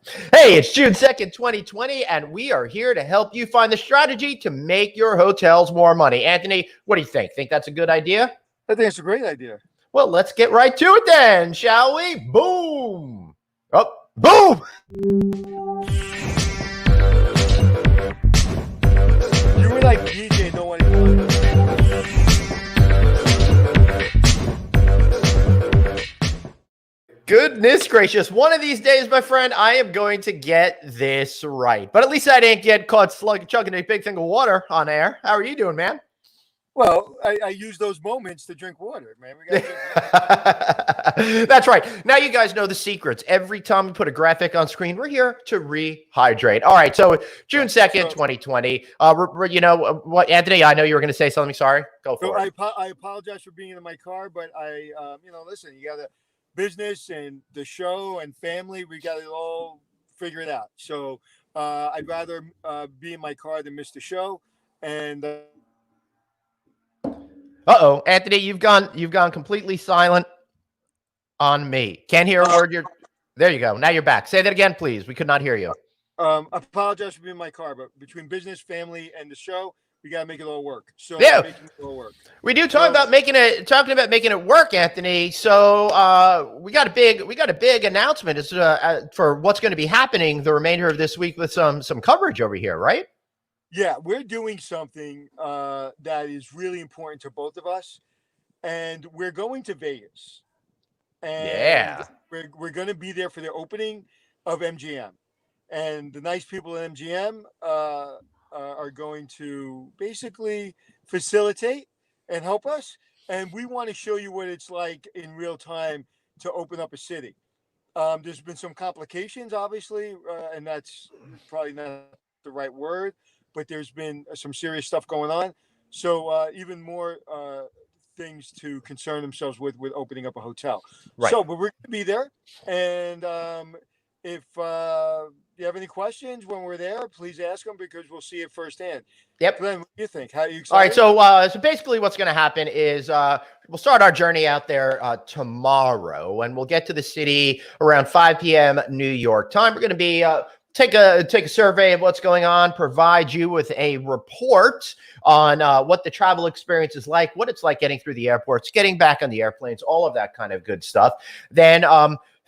Hey, it's June 2nd, 2020, and we are here to help you find the strategy to make your hotels more money. Anthony, what do you think? Think that's a good idea? I think it's a great idea. Well, let's get right to it then, shall we? Boom! Oh, boom! You were like DJ, no one wanted. Goodness gracious. One of these days, my friend, I am going to get this right. But at least I didn't get caught chugging a big thing of water on air. How are you doing, man? Well, I use those moments to drink water, man. That's right. Now you guys know the secrets. Every time we put a graphic on screen, we're here to rehydrate. All right, so June 2nd, 2020. You know what, Anthony, I know you were going to say something. Sorry. Go for it. I apologize for being in my car, but listen, you got to business and the show and family, we got to all figure it out. So I'd rather be in my car than miss the show. And uh-oh, Anthony, you've gone completely silent on me. Can't hear a word. There you go. Now you're back. Say that again, please. We could not hear you. I apologize for being in my car, but between business, family, and the show, we got to make it all work. So yeah, making it all work. We do talking about making it work, Anthony. So we got a big announcement for what's going to be happening the remainder of this week with some coverage over here, right? Yeah, we're doing something that is really important to both of us, and we're going to Vegas. And yeah, we're going to be there for the opening of MGM, and the nice people at MGM are going to basically facilitate and help us. And we want to show you what it's like in real time to open up a city. There's been some complications, obviously, and that's probably not the right word, but there's been some serious stuff going on. So even more things to concern themselves with opening up a hotel. Right. So, but we're going to be there. And if you have any questions when we're there, please ask them because we'll see it firsthand. Yep. Glenn, what do you think? How are you excited? All right. So basically what's going to happen is we'll start our journey out there tomorrow, and we'll get to the city around 5 p.m. New York time. We're going to be take a survey of what's going on, provide you with a report on what the travel experience is like, what it's like getting through the airports, getting back on the airplanes, all of that kind of good stuff. Then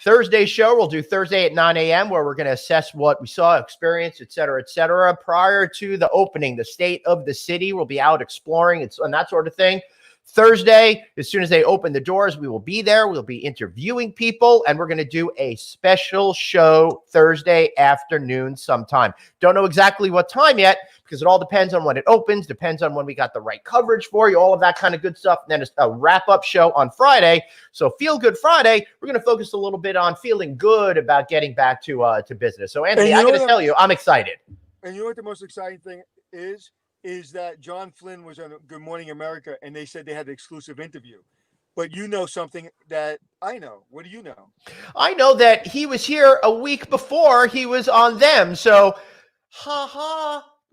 Thursday show, we'll do Thursday at 9 a.m. where we're going to assess what we saw, experience, et cetera, et cetera. Prior to the opening, the state of the city will be out exploring and that sort of thing. Thursday, as soon as they open the doors, we will be there. We'll be interviewing people, and we're going to do a special show Thursday afternoon sometime. Don't know exactly what time yet because it all depends on when it opens, depends on when we got the right coverage for you, all of that kind of good stuff. And then it's a wrap-up show on Friday. So Feel Good Friday, we're going to focus a little bit on feeling good about getting back to business. So, Anthony, I got to tell you, I'm excited. And you know what the most exciting thing is that John Flynn was on Good Morning America, and they said they had an exclusive interview. But you know something that I know. What do you know? I know that he was here a week before he was on them. So,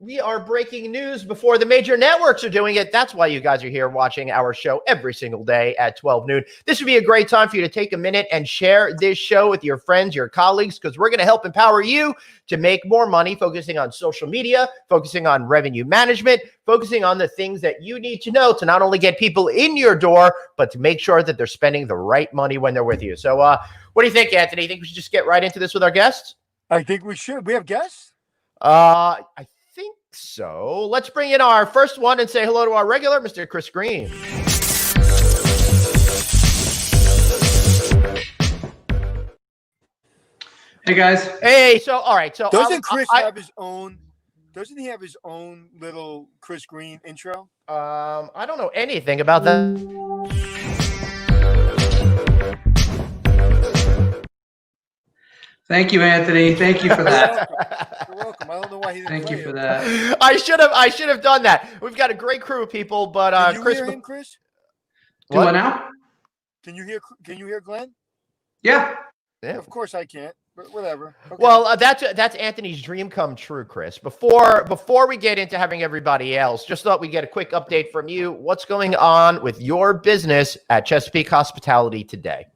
we are breaking news before the major networks are doing it. That's why you guys are here watching our show every single day at 12 noon. This would be a great time for you to take a minute and share this show with your friends, your colleagues, because we're going to help empower you to make more money, focusing on social media, focusing on revenue management, focusing on the things that you need to know to not only get people in your door, but to make sure that they're spending the right money when they're with you. So what do you think, Anthony? You think we should just get right into this with our guests? I think we should. We have guests? I think so. Let's bring in our first one and say hello to our regular, Mr. Chris Green. Hey guys. Hey, so all right. So doesn't Chris have his own? Doesn't he have his own little Chris Green intro? I don't know anything about that. Thank you, Anthony. Thank you for that. You're welcome. I don't know why he didn't. Thank play you for it. that. I should have done that. We've got a great crew of people, but Can you Chris, hear him, Chris? Do what now? Can you hear Glenn? Yeah. Of course I can't. But whatever. Okay. Well, that's Anthony's dream come true, Chris. Before we get into having everybody else, just thought we'd get a quick update from you. What's going on with your business at Chesapeake Hospitality today?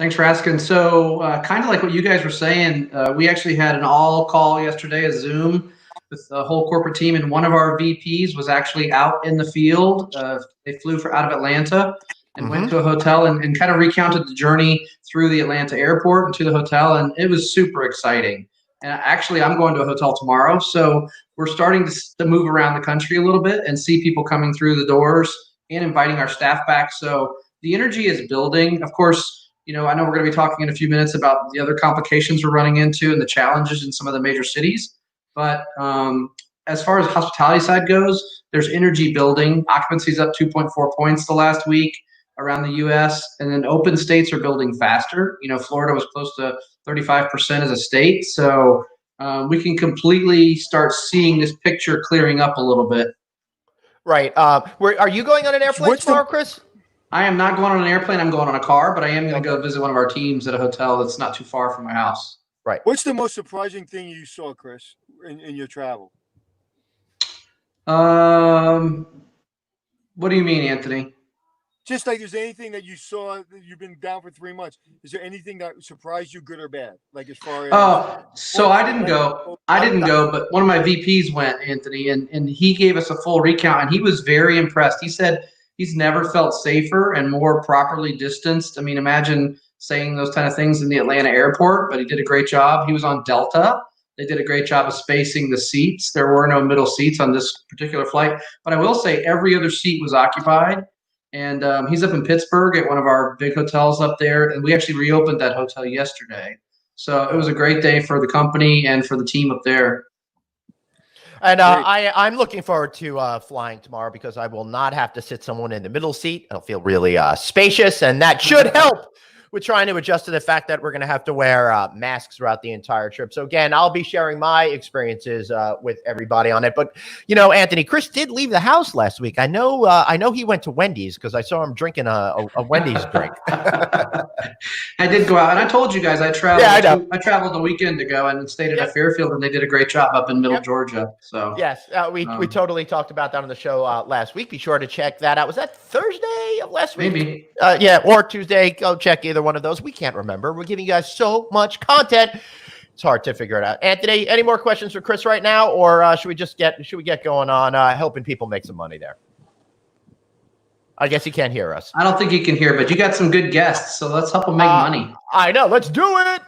Thanks for asking. So kind of like what you guys were saying, we actually had an all call yesterday, a Zoom with the whole corporate team, and one of our VPs was actually out in the field. They flew out of Atlanta and went to a hotel and kind of recounted the journey through the Atlanta airport and to the hotel, and it was super exciting. And actually, I'm going to a hotel tomorrow, so we're starting to move around the country a little bit and see people coming through the doors and inviting our staff back. So the energy is building. Of course, I know we're going to be talking in a few minutes about the other complications we're running into and the challenges in some of the major cities. But as far as hospitality side goes, there's energy building. Occupancy is up 2.4 points the last week around the U.S. And then open states are building faster. Florida was close to 35% as a state. So we can completely start seeing this picture clearing up a little bit. Right. Are you going on an airplane tomorrow, Chris? I am not going on an airplane. I'm going on a car, but I am going to go visit one of our teams at a hotel that's not too far from my house. Right. What's the most surprising thing you saw, Chris, in your travel? What do you mean, Anthony? Just like, is there anything that you saw that you've been down for 3 months? Is there anything that surprised you, good or bad? Like as far as I didn't go, but one of my VPs went, Anthony, and he gave us a full recount, and he was very impressed. He said he's never felt safer and more properly distanced. I mean, imagine saying those kind of things in the Atlanta airport, but he did a great job. He was on Delta. They did a great job of spacing the seats. There were no middle seats on this particular flight, but I will say every other seat was occupied. And he's up in Pittsburgh at one of our big hotels up there. And we actually reopened that hotel yesterday. So it was a great day for the company and for the team up there. And I'm looking forward to flying tomorrow because I will not have to sit someone in the middle seat. It'll feel really spacious, and that should help with trying to adjust to the fact that we're going to have to wear masks throughout the entire trip. So again, I'll be sharing my experiences with everybody on it. But Anthony, Chris did leave the house last week. I know he went to Wendy's because I saw him drinking a Wendy's drink. I did go out, and I told you guys I traveled. Yeah, I know. I traveled a weekend ago and stayed at a Fairfield, and they did a great job up in Middle Georgia. So yes, we totally talked about that on the show last week. Be sure to check that out. Was that Thursday of last week? Maybe. Or Tuesday. Go check either one of those. We can't remember. We're giving you guys so much content. It's hard to figure it out. Anthony, any more questions for Chris right now, or should we get going on helping people make some money there? I guess he can't hear us. I don't think he can hear, but you got some good guests, so let's help him make money. I know. Let's do it.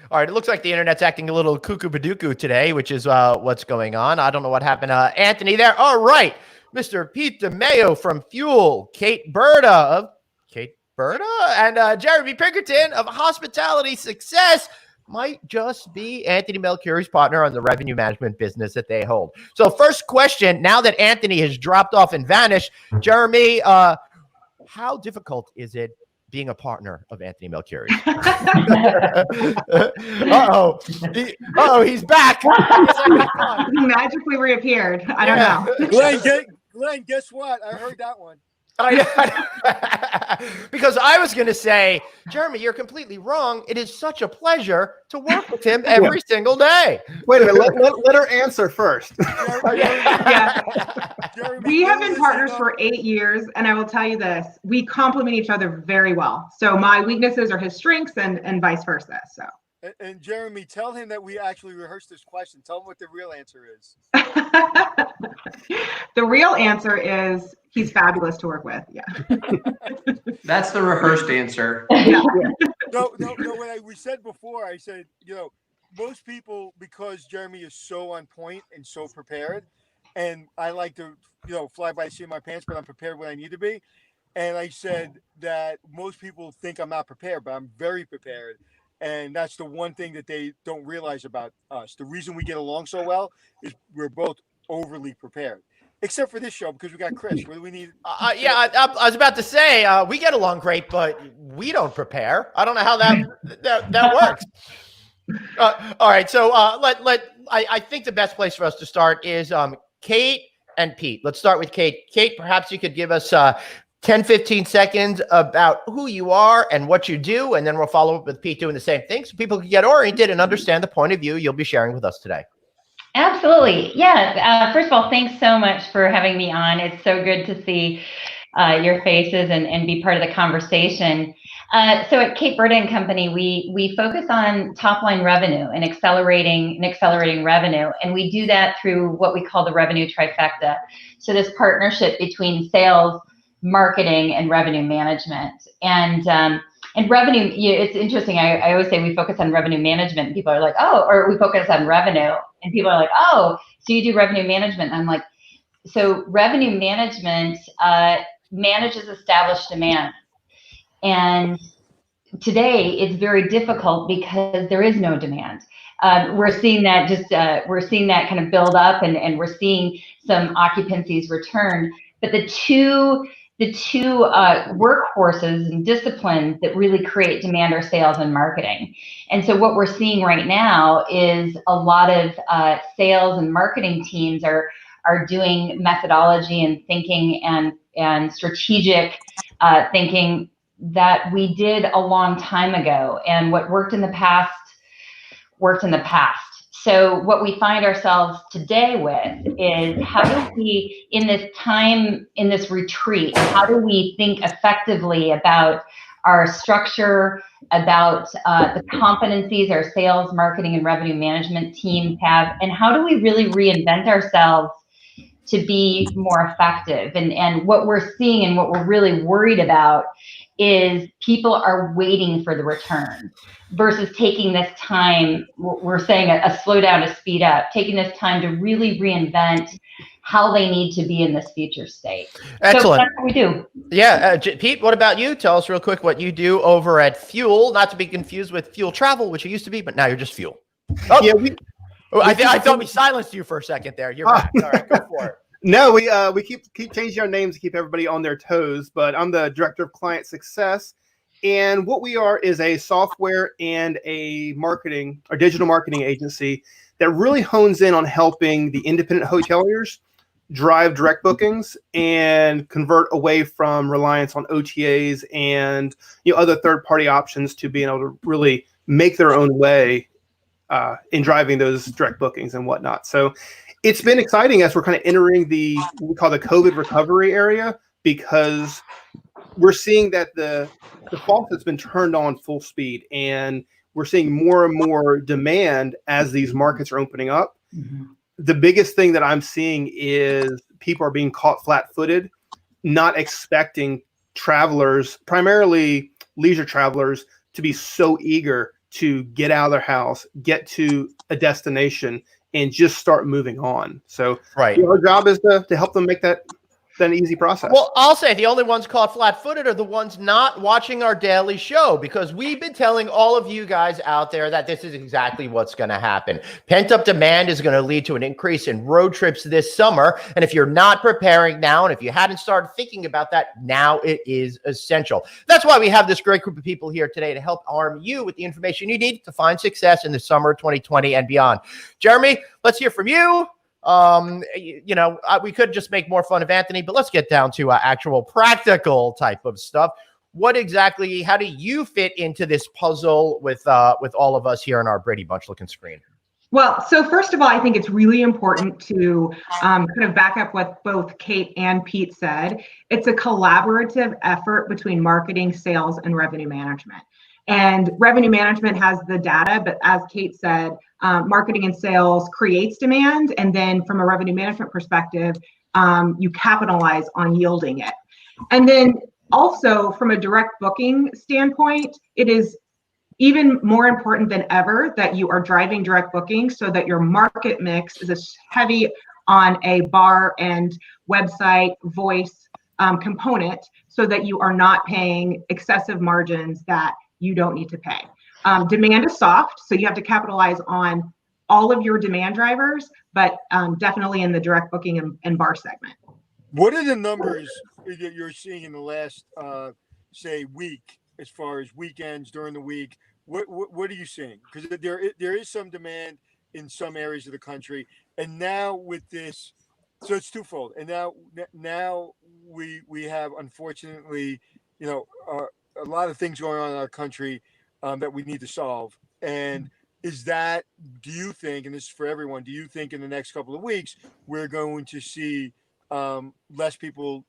All right, it looks like the internet's acting a little cuckoo-baduku today, which is what's going on. I don't know what happened to Anthony there. All right, Mr. Pete Dimaio from Fuel, Kate Burda, and Jeremy Pinkerton of Hospitality Success might just be Anthony Melchiorri's partner on the revenue management business that they hold. So first question, now that Anthony has dropped off and vanished, Jeremy, how difficult is it being a partner of Anthony Melchiorri? He's back. He magically reappeared. I don't know. Glenn, guess what? I heard that one. Because I was going to say, Jeremy, you're completely wrong. It is such a pleasure to work with him every single day. Wait a minute. Let her answer first. We have been partners for 8 years, and I will tell you this: we complement each other very well. So my weaknesses are his strengths, and vice versa. So. And Jeremy, tell him that we actually rehearsed this question. Tell him what the real answer is. The real answer is he's fabulous to work with. Yeah. That's the rehearsed answer. Yeah. No. When we said before, I said, most people, because Jeremy is so on point and so prepared, and I like to, fly by the seat of my pants, but I'm prepared when I need to be. And I said that most people think I'm not prepared, but I'm very prepared. And that's the one thing that they don't realize about us. The reason we get along so well is we're both overly prepared, except for this show because we got Chris. What do we need? I was about to say we get along great, but we don't prepare. I don't know how that works. All right, so I think the best place for us to start is Kate and Pete. Let's start with Kate. Kate, perhaps you could give us 10, 15 seconds about who you are and what you do, and then we'll follow up with Pete doing the same thing so people can get oriented and understand the point of view you'll be sharing with us today. Absolutely. Yeah. First of all, thanks so much for having me on. It's so good to see your faces and be part of the conversation. So at Kate Burda and Company, we focus on top line revenue and accelerating revenue, and we do that through what we call the revenue trifecta. So this partnership between sales, marketing, and revenue management. And revenue, it's interesting. I always say we focus on revenue management. And people are like, oh, or we focus on revenue, and people are like, oh, so you do revenue management? And I'm like, so revenue management manages established demand. And today it's very difficult because there is no demand. We're seeing that kind of build up, and we're seeing some occupancies return. But the two workforces and disciplines that really create demand are sales and marketing. And so what we're seeing right now is a lot of sales and marketing teams are doing methodology and thinking and strategic thinking that we did a long time ago. And what worked in the past worked in the past. So what we find ourselves today with is, how do we, in this retreat, how do we think effectively about our structure, about the competencies our sales, marketing, and revenue management teams have, and how do we really reinvent ourselves to be more effective? And what we're seeing and what we're really worried about is people are waiting for the return versus taking this time. We're saying a slowdown to speed up, taking this time to really reinvent how they need to be in this future state. Excellent. So that's what we do. Yeah. Pete, what about you? Tell us real quick what you do over at Fuel, not to be confused with Fuel Travel, which you used to be, but now you're just Fuel. Oh, yeah. I thought we silenced you for a second there. You're back. All right, go for it. No, we keep changing our names to keep everybody on their toes, but I'm the director of client success. And what we are is a software and a marketing or digital marketing agency that really hones in on helping the independent hoteliers drive direct bookings and convert away from reliance on OTAs and other third-party options to being able to really make their own way in driving those direct bookings and whatnot. So it's been exciting as we're kind of entering what we call the COVID recovery area, because we're seeing that the faucet's been turned on full speed, and we're seeing more and more demand as these markets are opening up. Mm-hmm. The biggest thing that I'm seeing is people are being caught flat-footed, not expecting travelers, primarily leisure travelers, to be so eager to get out of their house, get to a destination, and just start moving on. So right. Our job is to help them make that an easy process. Well, I'll say the only ones caught flat-footed are the ones not watching our daily show, because we've been telling all of you guys out there that this is exactly what's going to happen. Pent-up demand is going to lead to an increase in road trips this summer. And if you're not preparing now, and if you hadn't started thinking about that, now it is essential. That's why we have this great group of people here today to help arm you with the information you need to find success in the summer of 2020 and beyond. Jeremy, let's hear from you. We could just make more fun of Anthony, but let's get down to actual practical type of stuff. How do you fit into this puzzle with all of us here on our Brady Bunch looking screen? Well, so first of all, I think it's really important to kind of back up what both Kate and Pete said. It's a collaborative effort between marketing, sales, and revenue management. And revenue management has the data, but as Kate said, marketing and sales creates demand. And then from a revenue management perspective, you capitalize on yielding it. And then also from a direct booking standpoint, it is even more important than ever that you are driving direct booking so that your market mix is as heavy on a bar and website voice component, so that you are not paying excessive margins that you don't need to pay. Demand is soft, so you have to capitalize on all of your demand drivers, but definitely in the direct booking and bar segment. What are the numbers that you're seeing in the last, say, week, as far as weekends during the week? What are you seeing? Because there is some demand in some areas of the country, and now with this, so it's twofold. And now we have, unfortunately, a lot of things going on in our country that we need to solve. And do you think, and this is for everyone, do you think in the next couple of weeks we're going to see less people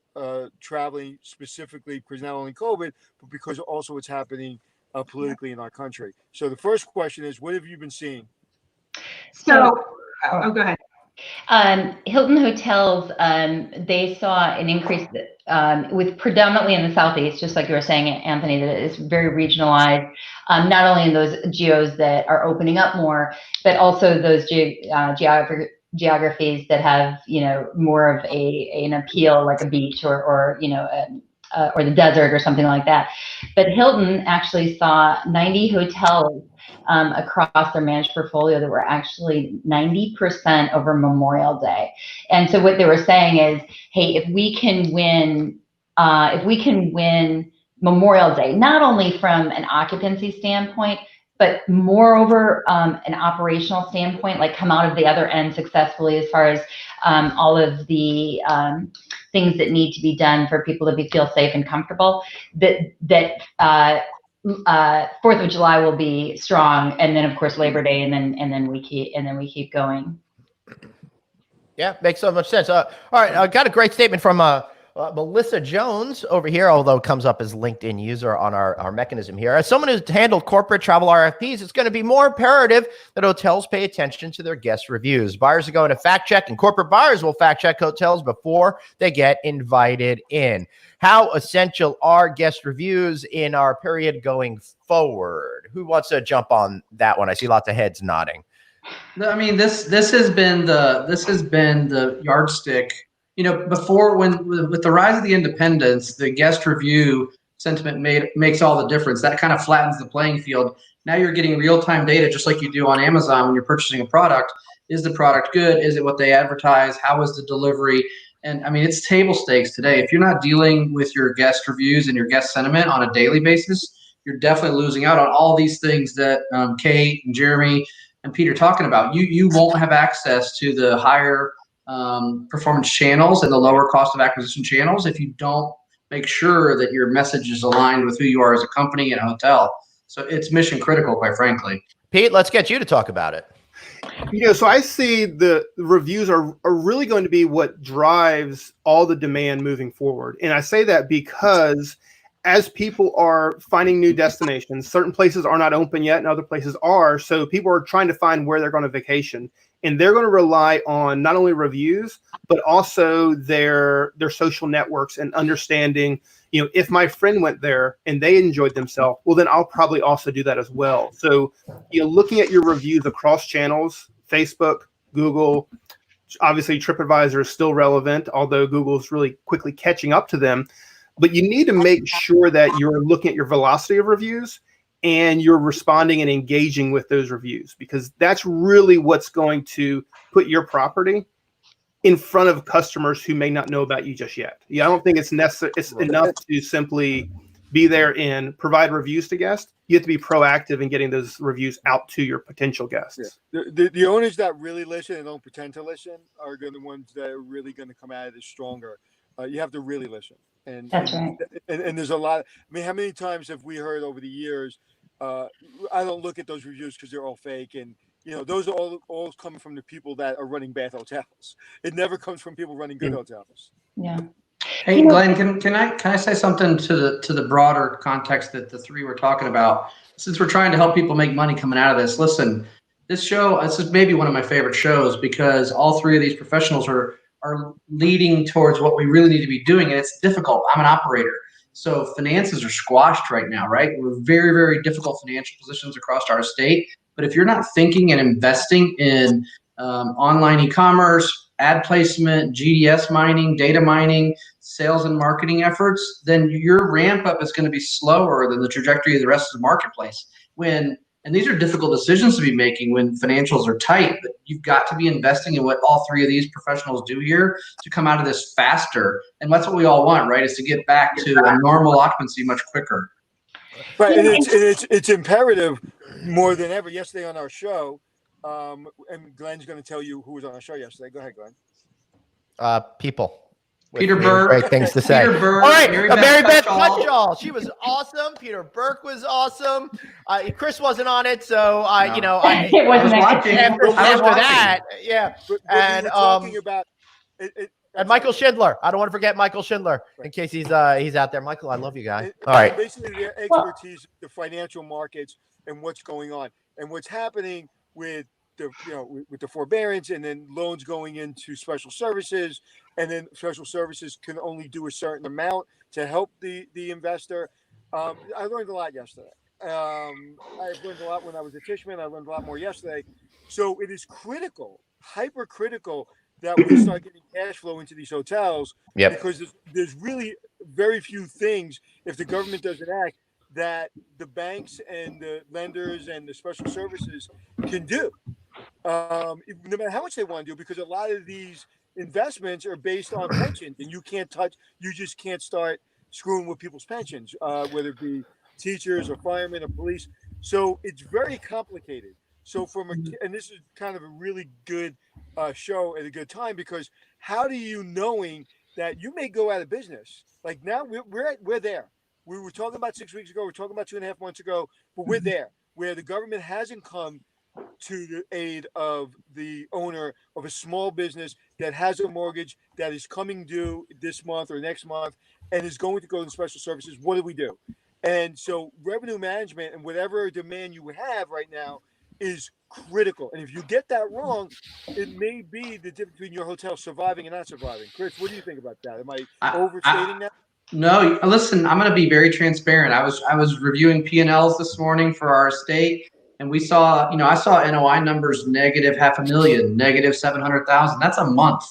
traveling, specifically because not only COVID, but because also what's happening politically in our country? So the first question is, what have you been seeing? So, go ahead. Hilton hotels, they saw an increase with predominantly in the Southeast, just like you were saying, Anthony, that it's very regionalized, not only in those geos that are opening up more, but also those geographies that have, more of an appeal, like a beach or the desert or something like that. But Hilton actually saw 90 hotels across their managed portfolio that were actually 90% over Memorial Day. And so what they were saying is, hey, if we can win Memorial Day, not only from an occupancy standpoint, but moreover, an operational standpoint, like come out of the other end successfully as far as all of the things that need to be done for people to feel safe and comfortable, that 4th of July will be strong, and then of course Labor Day, and then we keep going. Yeah, makes so much sense. All right, I got a great statement from Melissa Jones over here, although it comes up as LinkedIn user on our mechanism here. As someone who's handled corporate travel RFPs, it's going to be more imperative that hotels pay attention to their guest reviews. Buyers are going to fact check, and corporate buyers will fact check hotels before they get invited in. How essential are guest reviews in our period going forward? Who wants to jump on that one? I see lots of heads nodding. I mean, this has been the yardstick. Before, with the rise of the independents, the guest review sentiment makes all the difference. That kind of flattens the playing field. Now you're getting real-time data, just like you do on Amazon when you're purchasing a product. Is the product good? Is it what they advertise? How is the delivery? And I mean, it's table stakes today. If you're not dealing with your guest reviews and your guest sentiment on a daily basis, you're definitely losing out on all these things that Kate and Jeremy and Pete are talking about. You won't have access to the higher performance channels and the lower cost of acquisition channels if you don't make sure that your message is aligned with who you are as a company and a hotel. So it's mission critical, quite frankly. Pete, let's get you to talk about it. So I see the reviews are really going to be what drives all the demand moving forward. And I say that because as people are finding new destinations, certain places are not open yet and other places are. So people are trying to find where they're going to vacation. And they're going to rely on not only reviews, but also their social networks and understanding, if my friend went there and they enjoyed themselves, well, then I'll probably also do that as well. So, looking at your reviews across channels, Facebook, Google, obviously TripAdvisor is still relevant, although Google's really quickly catching up to them. But you need to make sure that you're looking at your velocity of reviews and you're responding and engaging with those reviews, because that's really what's going to put your property in front of customers who may not know about you just yet. I don't think it's necessary. It's enough to simply be there and provide reviews to guests. You have to be proactive in getting those reviews out to your potential guests. Yeah. The owners that really listen and don't pretend to listen are going to be the ones that are really going to come out of this stronger. You have to really listen. And that's right. And there's a lot. I mean, how many times have we heard over the years, I don't look at those reviews because they're all fake, and those are all coming from the people that are running bad hotels. It never comes from people running good hotels. Yeah. Hey, Glenn, can I say something to the broader context that the three were talking about? Since we're trying to help people make money coming out of this, listen, this is maybe one of my favorite shows because all three of these professionals are leading towards what we really need to be doing, and it's difficult. I'm an operator. So finances are squashed right now, right? We're very, very difficult financial positions across our state. But if you're not thinking and investing in online e-commerce, ad placement, GDS mining, data mining, sales and marketing efforts, then your ramp up is going to be slower than the trajectory of the rest of the marketplace. And these are difficult decisions to be making when financials are tight, but you've got to be investing in what all three of these professionals do here to come out of this faster. And that's what we all want, right? Is to get back to a normal occupancy much quicker. Right. And it's imperative more than ever. Yesterday on our show, and Glenn's going to tell you who was on our show yesterday. Go ahead, Glenn. People. with Peter me. Burke. Great things to say. Peter Burke, All right, Mary Mary Beth Beth Cutshall. Cutshall. She was awesome. Peter Burke was awesome. Chris wasn't on it, so No. you know, It I was wasn't watching. after I was watching. that, yeah, But and we were talking about it, and Michael Schindler. I don't want to forget Michael Schindler in case he's out there. Michael, I love you, guy. All right. Basically, their expertise, the financial markets, and what's going on, and what's happening with the with the forbearance, and then loans going into special services, and then special services can only do a certain amount to help the investor. I learned a lot yesterday. I've learned a lot when I was at Tishman. I learned a lot more yesterday. So it is critical, hyper critical, that we start getting cash flow into these hotels, because there's really very few things, if the government doesn't act, that the banks and the lenders and the special services can do, no matter how much they want to do, because a lot of these investments are based on pensions, and you just can't start screwing with people's pensions, whether it be teachers or firemen or police. So it's very complicated. So and this is kind of a really good show at a good time, because how do you, knowing that you may go out of business? Like now we're there. We were talking about 6 weeks ago. We're talking about 2.5 months ago, but we're there where the government hasn't come to the aid of the owner of a small business that has a mortgage that is coming due this month or next month and is going to go to special services. What do we do? And so revenue management and whatever demand you have right now is critical. And if you get that wrong, it may be the difference between your hotel surviving and not surviving. Chris, what do you think about that? Am I overstating that? No, listen, I'm going to be very transparent. I was reviewing P&Ls this morning for our estate, and we saw, I saw NOI numbers negative $500,000, negative $700,000. That's a month.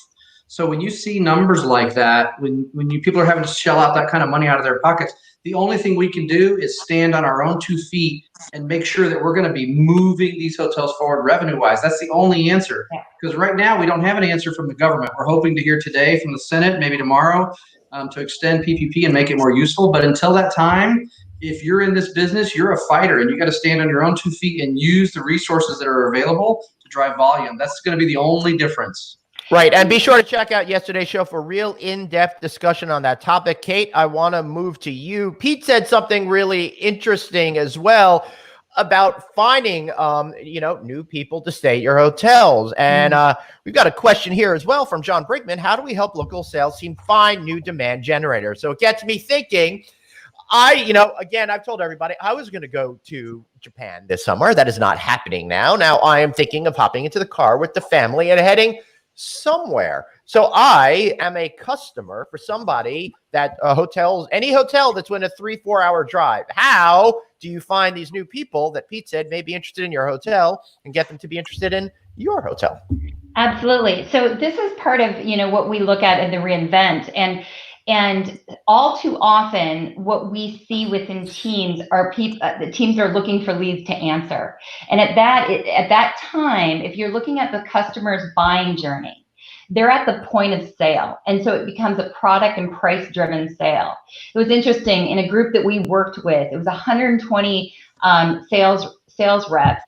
So when you see numbers like that, when people are having to shell out that kind of money out of their pockets, the only thing we can do is stand on our own 2 feet and make sure that we're going to be moving these hotels forward revenue-wise. That's the only answer. Because right now we don't have an answer from the government. We're hoping to hear today from the Senate, maybe tomorrow, to extend PPP and make it more useful. But until that time, if you're in this business, you're a fighter, and you got to stand on your own 2 feet and use the resources that are available to drive volume. That's going to be the only difference. Right. And be sure to check out yesterday's show for real in-depth discussion on that topic. Kate, I want to move to you. Pete said something really interesting as well about finding, new people to stay at your hotels. And we've got a question here as well from John Brinkman. How do we help local sales team find new demand generators? So it gets me thinking. Again, I've told everybody I was going to go to Japan this summer. That is not happening now. Now I am thinking of hopping into the car with the family and heading somewhere. So I am a customer for somebody that any hotel that's within a 3-4 hour drive. How do you find these new people that Pete said may be interested in your hotel and get them to be interested in your hotel? Absolutely. So this is part of, what we look at in the reinvent, and all too often what we see within teams are the teams are looking for leads to answer. And at that time, if you're looking at the customer's buying journey, they're at the point of sale. And so it becomes a product and price driven sale. It was interesting in a group that we worked with, it was 120 sales reps.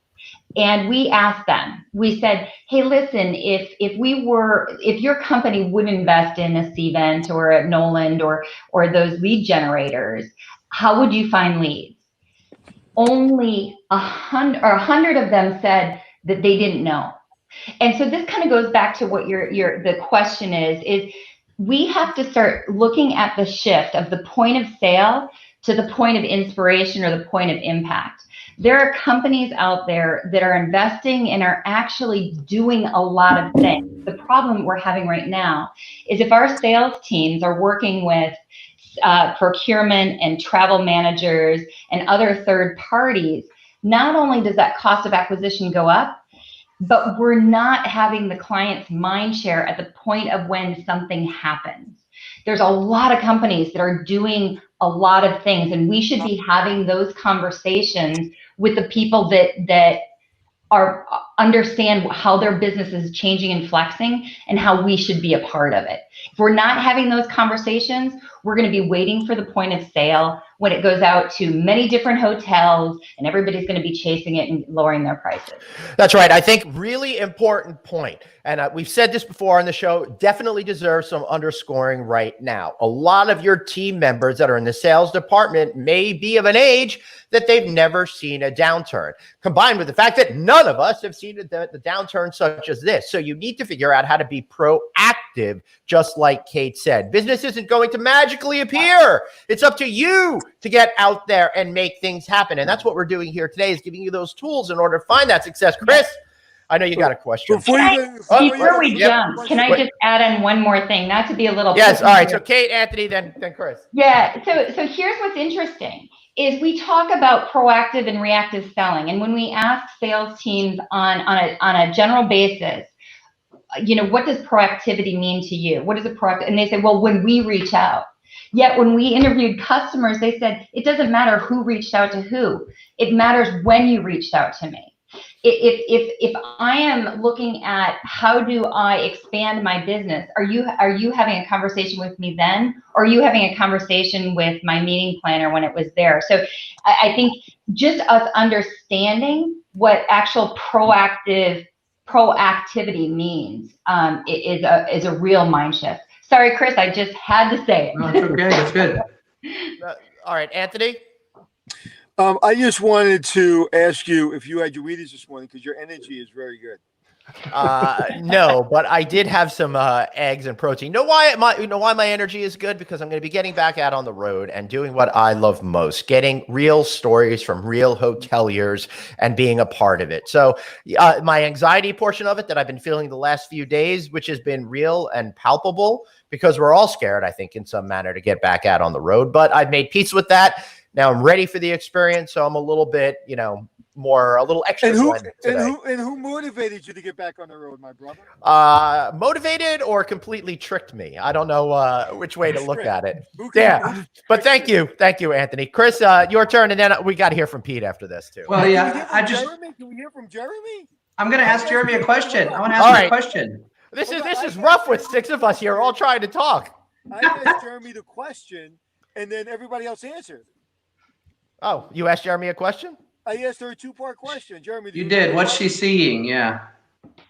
And we asked them, we said, hey, listen, if your company would invest in a Cvent or a Noland or those lead generators, how would you find leads? Only 100 of them said that they didn't know. And so this kind of goes back to what the question is we have to start looking at the shift of the point of sale to the point of inspiration or the point of impact. There are companies out there that are investing and are actually doing a lot of things. The problem we're having right now is if our sales teams are working with procurement and travel managers and other third parties, not only does that cost of acquisition go up, but we're not having the client's mind share at the point of when something happens. There's a lot of companies that are doing a lot of things, and we should be having those conversations with the people that are understand how their business is changing and flexing and how we should be a part of it. If we're not having those conversations, we're going to be waiting for the point of sale, when it goes out to many different hotels and everybody's going to be chasing it and lowering their prices. That's right. I think really important point. And we've said this before on the show, definitely deserves some underscoring right now. A lot of your team members that are in the sales department may be of an age that they've never seen a downturn, combined with the fact that none of us have seen the downturn such as this. So you need to figure out how to be proactive, just like Kate said. Business isn't going to magically appear. It's up to you to get out there and make things happen. And that's what we're doing here today, is giving you those tools in order to find that success. Chris, I know you got a question. Before we jump, can I just add on one more thing? Not to be a little... Yes, all right. So Kate, Anthony, then Chris. Yeah, so here's what's interesting, is we talk about proactive and reactive selling. And when we ask sales teams on a general basis, you know, what does proactivity mean to you? What is a proactive? And they say, well, when we reach out. Yet when we interviewed customers, they said, it doesn't matter who reached out to who. It matters when you reached out to me. If I am looking at how do I expand my business, are you having a conversation with me then, or are you having a conversation with my meeting planner when it was there? So I think just us understanding what actual proactivity means is a real mind shift. Sorry, Chris, I just had to say it. No, it's okay. That's good. All right, Anthony. I just wanted to ask you if you had your Wheaties this morning, because your energy is very good. No, but I did have some eggs and protein. You know why my energy is good? Because I'm going to be getting back out on the road and doing what I love most, getting real stories from real hoteliers and being a part of it. So my anxiety portion of it that I've been feeling the last few days, which has been real and palpable, because we're all scared, I think, in some manner to get back out on the road. But I've made peace with that. Now I'm ready for the experience, so I'm a little bit, a little extra. And who motivated you to get back on the road, my brother? Motivated or completely tricked me? I don't know which way to look at it. Yeah, but thank you, Anthony. Chris, your turn, and then we got to hear from Pete after this too. Well, yeah, Can we hear from Jeremy? I'm going to ask Jeremy a question. I want to ask him a question. This is rough with six of us here all trying to talk. I asked Jeremy the question, and then everybody else answered. Oh, you asked Jeremy a question? I asked her a two-part question. Jeremy, you did. What's she seeing? Yeah.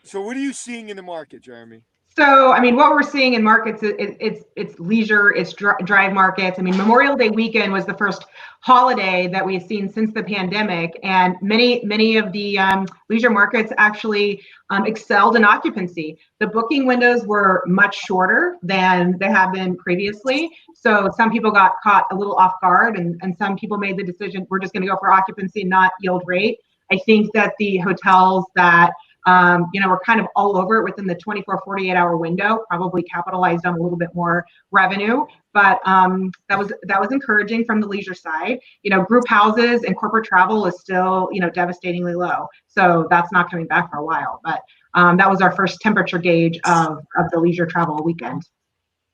So what are you seeing in the market, Jeremy? So, I mean, what we're seeing in markets, it's leisure, it's drive markets. I mean, Memorial Day weekend was the first holiday that we've seen since the pandemic, and many of the leisure markets actually excelled in occupancy. The booking windows were much shorter than they have been previously. So some people got caught a little off guard, and some people made the decision, we're just going to go for occupancy, not yield rate. I think that the hotels that we're kind of all over it within the 24, 48-hour window, probably capitalized on a little bit more revenue. But that was encouraging from the leisure side. Group houses and corporate travel is still, devastatingly low. So that's not coming back for a while. But that was our first temperature gauge of the leisure travel weekend.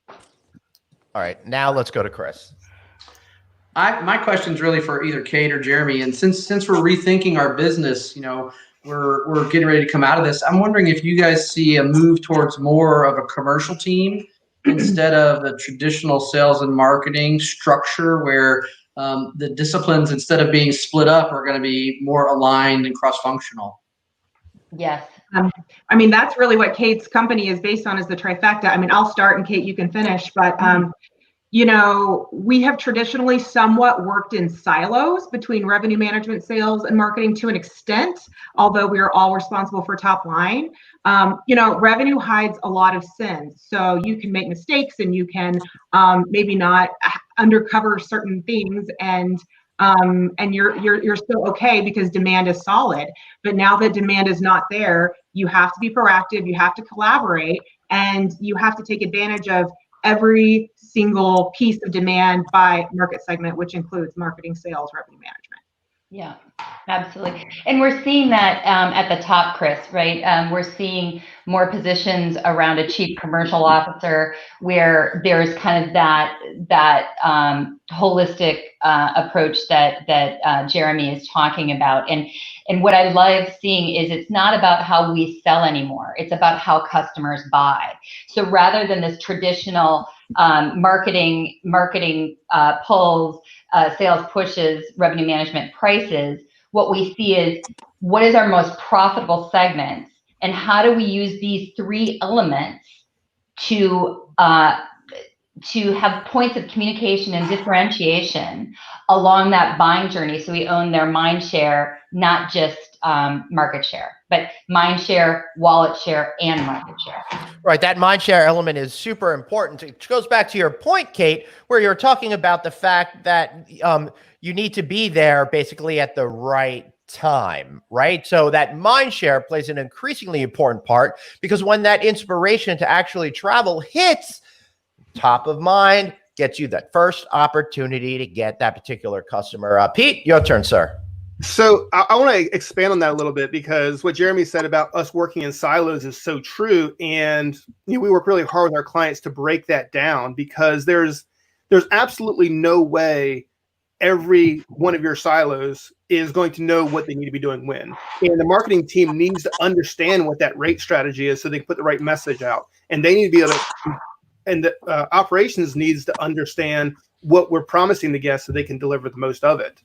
All right, now let's go to Chris. My question is really for either Kate or Jeremy. And since we're rethinking our business, we're getting ready to come out of this. I'm wondering if you guys see a move towards more of a commercial team instead of the traditional sales and marketing structure, where the disciplines, instead of being split up, are going to be more aligned and cross-functional. Yes. I mean, that's really what Kate's company is based on, is the trifecta. I mean, I'll start and Kate, you can finish, but we have traditionally somewhat worked in silos between revenue management, sales, and marketing to an extent, although we are all responsible for top line. Revenue hides a lot of sins. So you can make mistakes and you can maybe not undercover certain things, and you're still okay because demand is solid. But now that demand is not there, you have to be proactive, you have to collaborate, and you have to take advantage of every single piece of demand by market segment, which includes marketing, sales, revenue management. Yeah, absolutely. And we're seeing that at the top, Chris, right? We're seeing more positions around a chief commercial officer, where there's kind of that holistic approach that Jeremy is talking about. And what I love seeing is it's not about how we sell anymore. It's about how customers buy. So rather than this traditional marketing pulls, sales pushes, revenue management prices, what we see is what is our most profitable segments, and how do we use these three elements to have points of communication and differentiation along that buying journey, so we own their mind share, not just market share, but mind share, wallet share, and market share. Right, that mind share element is super important. It goes back to your point, Kate, where you're talking about the fact that you need to be there basically at the right time, right? So that mind share plays an increasingly important part, because when that inspiration to actually travel hits, top of mind gets you that first opportunity to get that particular customer. Pete, your turn, sir. So I want to expand on that a little bit, because what Jeremy said about us working in silos is so true. And we work really hard with our clients to break that down, because there's absolutely no way every one of your silos is going to know what they need to be doing when. And the marketing team needs to understand what that rate strategy is so they can put the right message out. And they need to be able to, and the operations needs to understand what we're promising the guests so they can deliver the most of it.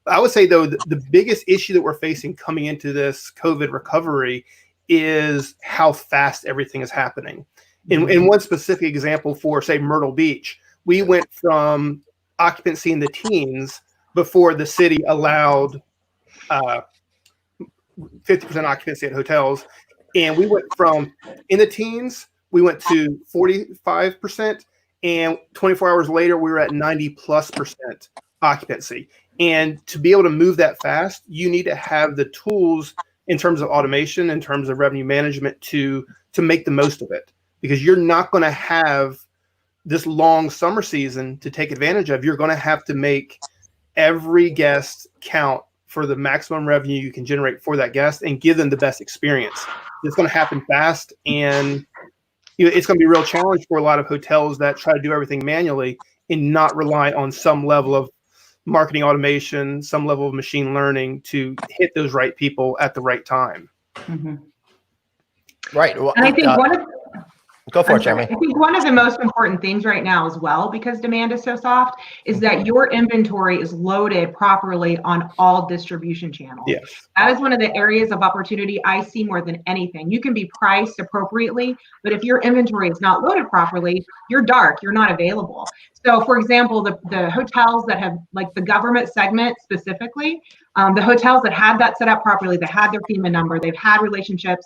I would say, though, the biggest issue that we're facing coming into this COVID recovery is how fast everything is happening. In one specific example, for, say, Myrtle Beach, we went from occupancy in the teens before the city allowed 50% occupancy at hotels. And we went from in the teens, we went to 45%, and 24 hours later, we were at 90+% occupancy. And to be able to move that fast, you need to have the tools in terms of automation, in terms of revenue management to make the most of it, because you're not going to have this long summer season to take advantage of. You're going to have to make every guest count for the maximum revenue you can generate for that guest and give them the best experience. It's going to happen fast, and it's going to be a real challenge for a lot of hotels that try to do everything manually and not rely on some level of marketing automation, some level of machine learning to hit those right people at the right time. Mm-hmm. Right. Well, and I think go for it, Jeremy. I think one of the most important things right now as well, because demand is so soft, is that your inventory is loaded properly on all distribution channels. Yes. That is one of the areas of opportunity I see more than anything. You can be priced appropriately, but if your inventory is not loaded properly, you're dark, you're not available. So for example, the hotels that have, like the government segment specifically, the hotels that had that set up properly, they had their FEMA number, they've had relationships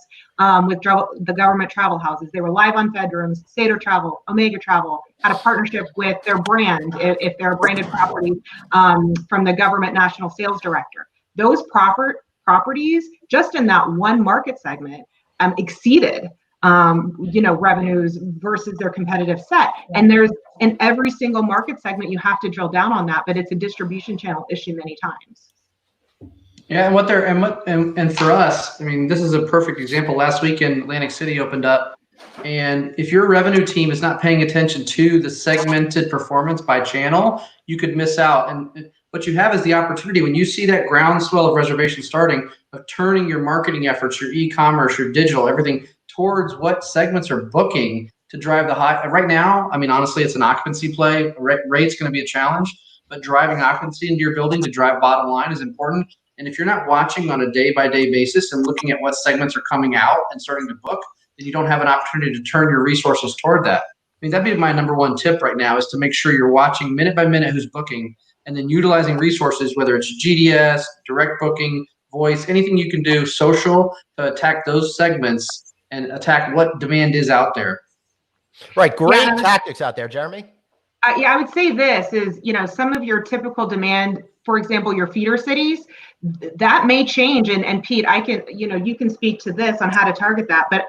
with the government travel houses. They were live on Fedrooms, Sater Travel, Omega Travel, had a partnership with their brand, if they're a branded property from the government national sales director. Those properties, just in that one market segment, exceeded revenues versus their competitive set. And there's in every single market segment, you have to drill down on that, but it's a distribution channel issue many times. Yeah, and for us, I mean, this is a perfect example. Last weekend, Atlantic City opened up, and if your revenue team is not paying attention to the segmented performance by channel, you could miss out. And what you have is the opportunity, when you see that groundswell of reservations starting, of turning your marketing efforts, your e-commerce, your digital, everything towards what segments are booking to drive the high. Right now, I mean, honestly, it's an occupancy play. Rate's going to be a challenge, but driving occupancy into your building to drive bottom line is important. And if you're not watching on a day-by-day basis and looking at what segments are coming out and starting to book, then you don't have an opportunity to turn your resources toward that. I mean, that'd be my number one tip right now, is to make sure you're watching minute by minute who's booking, and then utilizing resources, whether it's GDS, direct booking, voice, anything you can do, social, to attack those segments and attack what demand is out there. Right. Great tactics out there, Jeremy. I would say this is, some of your typical demand for example, your feeder cities, that may change. And Pete, you can speak to this on how to target that. But,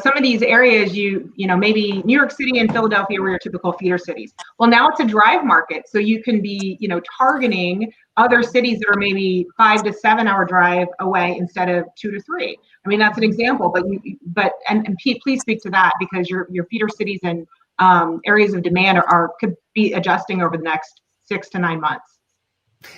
some of these areas, maybe New York City and Philadelphia were your typical feeder cities. Well, now it's a drive market. So you can be, targeting other cities that are maybe 5 to 7 hour drive away instead of 2 to 3. I mean, that's an example, but Pete, please speak to that, because your feeder cities and areas of demand could be adjusting over the next 6 to 9 months.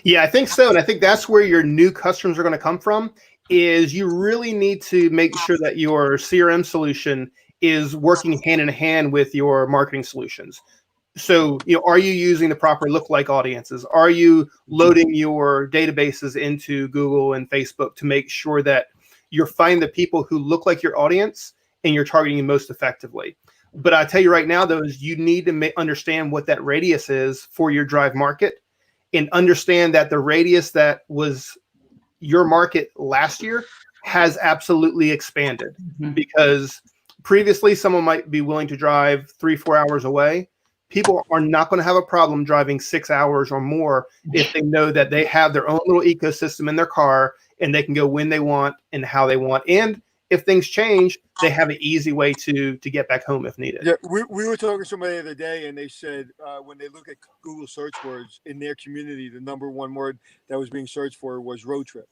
Yeah, I think so. And I think that's where your new customers are going to come from, is you really need to make sure that your CRM solution is working hand in hand with your marketing solutions. So, are you using the proper lookalike audiences? Are you loading your databases into Google and Facebook to make sure that you're finding the people who look like your audience and you're targeting them most effectively? But I tell you right now, though, is you need to understand what that radius is for your drive market, and understand that the radius that was your market last year has absolutely expanded. Because previously someone might be willing to drive 3-4 hours away. People are not going to have a problem driving 6 hours or more if they know that they have their own little ecosystem in their car and they can go when they want and how they want. And if things change, they have an easy way to get back home if needed. Yeah, we were talking to somebody the other day, and they said when they look at Google search words in their community, the number one word that was being searched for was road trip.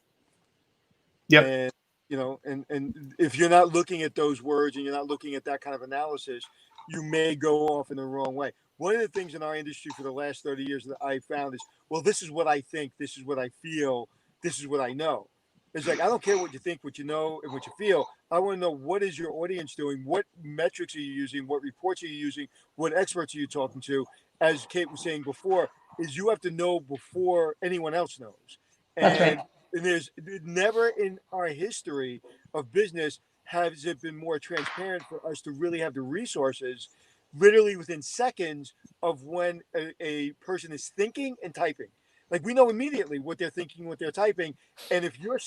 Yep. And and if you're not looking at those words and you're not looking at that kind of analysis, you may go off in the wrong way. One of the things in our industry for the last 30 years that I found is, well, this is what I think, this is what I feel, this is what I know. It's like, I don't care what you think, what you know, and what you feel. I want to know, what is your audience doing? What metrics are you using? What reports are you using? What experts are you talking to? As Kate was saying before, is you have to know before anyone else knows. That's right. And there's never in our history of business has it been more transparent for us to really have the resources literally within seconds of when a person is thinking and typing. Like, we know immediately what they're thinking, what they're typing. And if you're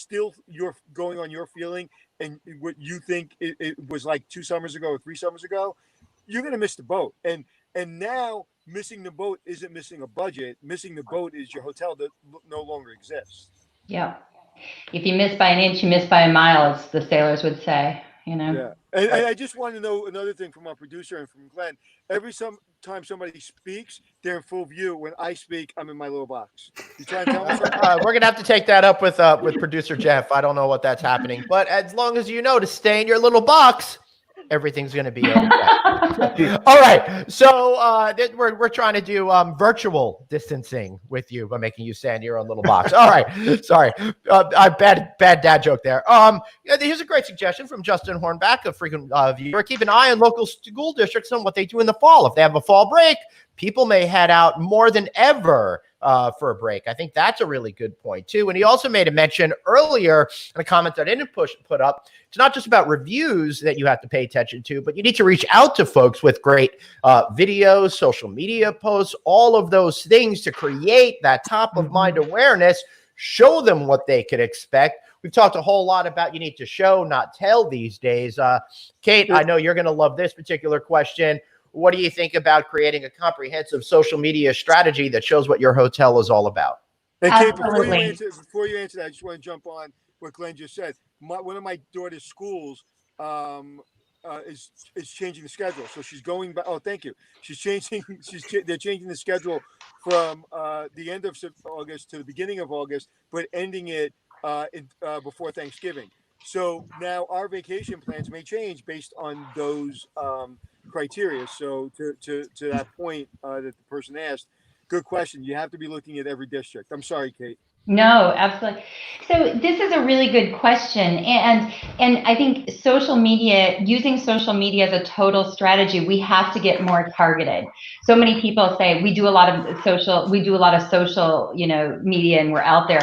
going on your feeling and what you think it was like 2 summers ago or 3 summers ago, you're going to miss the boat. And now missing the boat isn't missing a budget. Missing the boat is your hotel that no longer exists. Yeah. If you miss by an inch, you miss by a mile, as the sailors would say, Yeah. And I just want to know another thing from our producer and from Glenn. Every time somebody speaks, they're in full view. When I speak, I'm in my little box. You trying to tell me something? We're going to have to take that up with producer Jeff. I don't know what that's happening. But as long as you know to stay in your little box, everything's going to be okay. All right. So we're trying to do virtual distancing with you by making you stay in your own little box. All right. Sorry. Bad dad joke there. Here's a great suggestion from Justin Hornback, a frequent viewer. Keep an eye on local school districts and what they do in the fall. If they have a fall break, people may head out more than ever for a break. I think that's a really good point too. And he also made a mention earlier in a comment that I didn't put up. It's not just about reviews that you have to pay attention to, but you need to reach out to folks with great videos, social media posts, all of those things to create that top of mind awareness, show them what they could expect. We've talked a whole lot about you need to show, not tell these days. Kate, I know you're going to love this particular question. What do you think about creating a comprehensive social media strategy that shows what your hotel is all about? And Kate, Absolutely. before you answer that, I just want to jump on what Glenn just said. One of my daughter's schools is changing the schedule, so she's going back. Oh, thank you. They're changing the schedule from the end of August to the beginning of August, but ending it before Thanksgiving. So now our vacation plans may change based on those criteria. So to that point that the person asked, good question. You have to be looking at every district. I'm sorry, Kate. No, absolutely. So this is a really good question. And I think using social media as a total strategy, we have to get more targeted. So many people say we do a lot of social media and we're out there.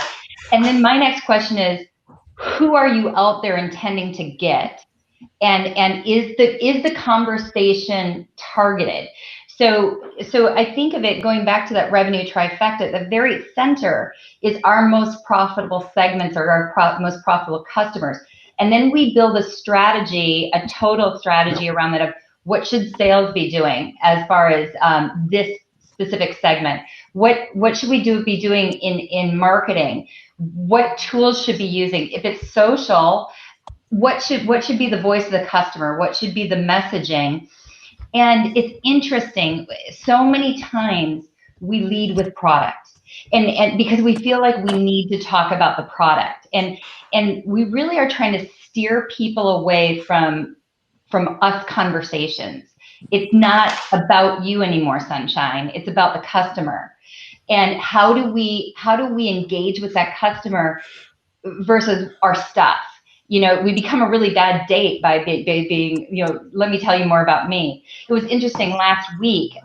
And then my next question is, who are you out there intending to get? And is the conversation targeted? So I think of it going back to that revenue trifecta. The very center is our most profitable segments or our most profitable customers, and then we build a strategy, a total strategy around that of what should sales be doing as far as this specific segment? What should we be doing in marketing? What tools should be using? If it's social, what should be the voice of the customer? What should be the messaging? And it's interesting. So many times we lead with product, and because we feel like we need to talk about the product, and we really are trying to steer people away from us conversations. It's not about you anymore, Sunshine. It's about the customer. And how do we engage with that customer versus our stuff? We become a really bad date by being, let me tell you more about me. It was interesting last week.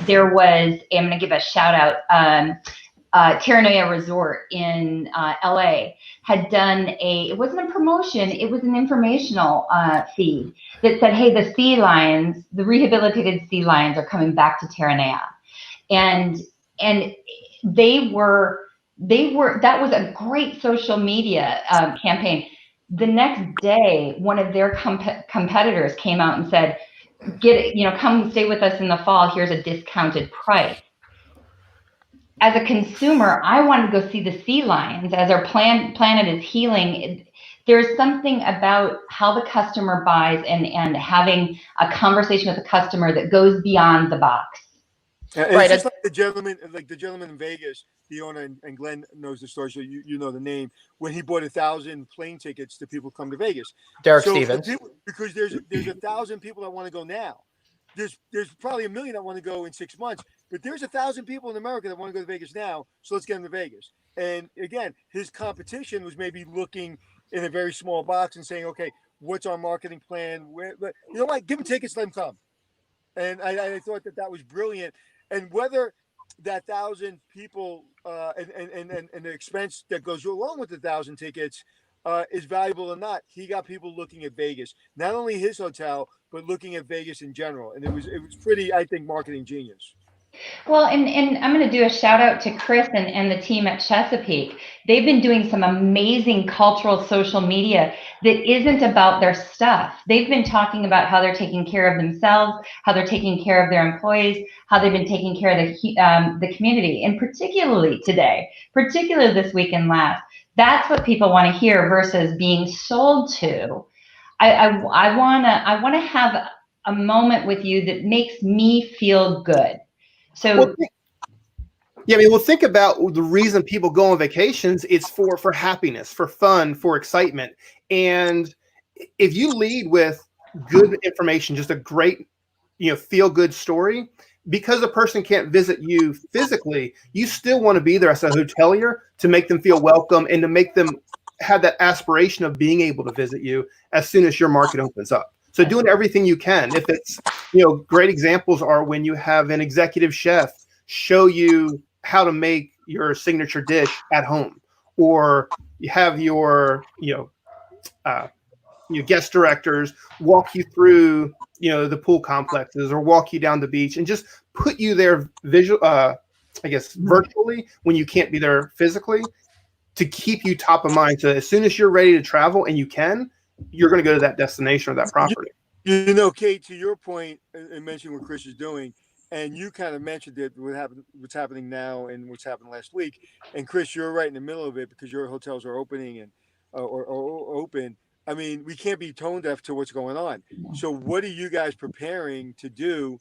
There was, I'm going to give a shout out. Terranea Resort in LA had done it wasn't a promotion, it was an informational feed that said, hey, the sea lions, the rehabilitated sea lions are coming back to Terranea. And that was a great social media campaign. The next day, one of their competitors came out and said, come stay with us in the fall, here's a discounted price. As a consumer, I wanted to go see the sea lions as our planet is healing. There's something about how the customer buys and having a conversation with the customer that goes beyond the box. Right. It's just like the gentleman in Vegas, the owner, and Glenn knows the story, so you know the name, when he bought 1,000 plane tickets to people come to Vegas. Derek Stevens. Because there's 1,000 people that want to go now. There's probably 1 million that want to go in 6 months, but there's 1,000 people in America that want to go to Vegas now. So let's get them to Vegas. And again, his competition was maybe looking in a very small box and saying, okay, what's our marketing plan? You know what? Give them tickets, let them come. And I thought that was brilliant. And whether that 1,000 people and the expense that goes along with the 1,000 tickets is valuable or not, he got people looking at Vegas, not only his hotel, but looking at Vegas in general. And it was pretty, I think, marketing genius. Well, and I'm going to do a shout out to Chris and the team at Chesapeake. They've been doing some amazing cultural social media that isn't about their stuff. They've been talking about how they're taking care of themselves, how they're taking care of their employees, how they've been taking care of the community, and particularly this week and last. That's what people want to hear versus being sold to. I want to have a moment with you that makes me feel good. So, think about the reason people go on vacations. It's for happiness, for fun, for excitement. And if you lead with good information, just a great, feel good story, because a person can't visit you physically, you still want to be there as a hotelier to make them feel welcome and to make them have that aspiration of being able to visit you as soon as your market opens up. So doing everything you can. If it's, great examples are when you have an executive chef show you how to make your signature dish at home, or you have your, your guest directors walk you through, the pool complexes, or walk you down the beach and just put you there virtually when you can't be there physically, to keep you top of mind. So as soon as you're ready to travel and you can, you're going to go to that destination or that property. Kate, to your point, and mentioning what Chris is doing, and you kind of mentioned that what's happening now and what's happened last week. And Chris, you're right in the middle of it because your hotels are opening and or open. I mean, we can't be tone deaf to what's going on. So what are you guys preparing to do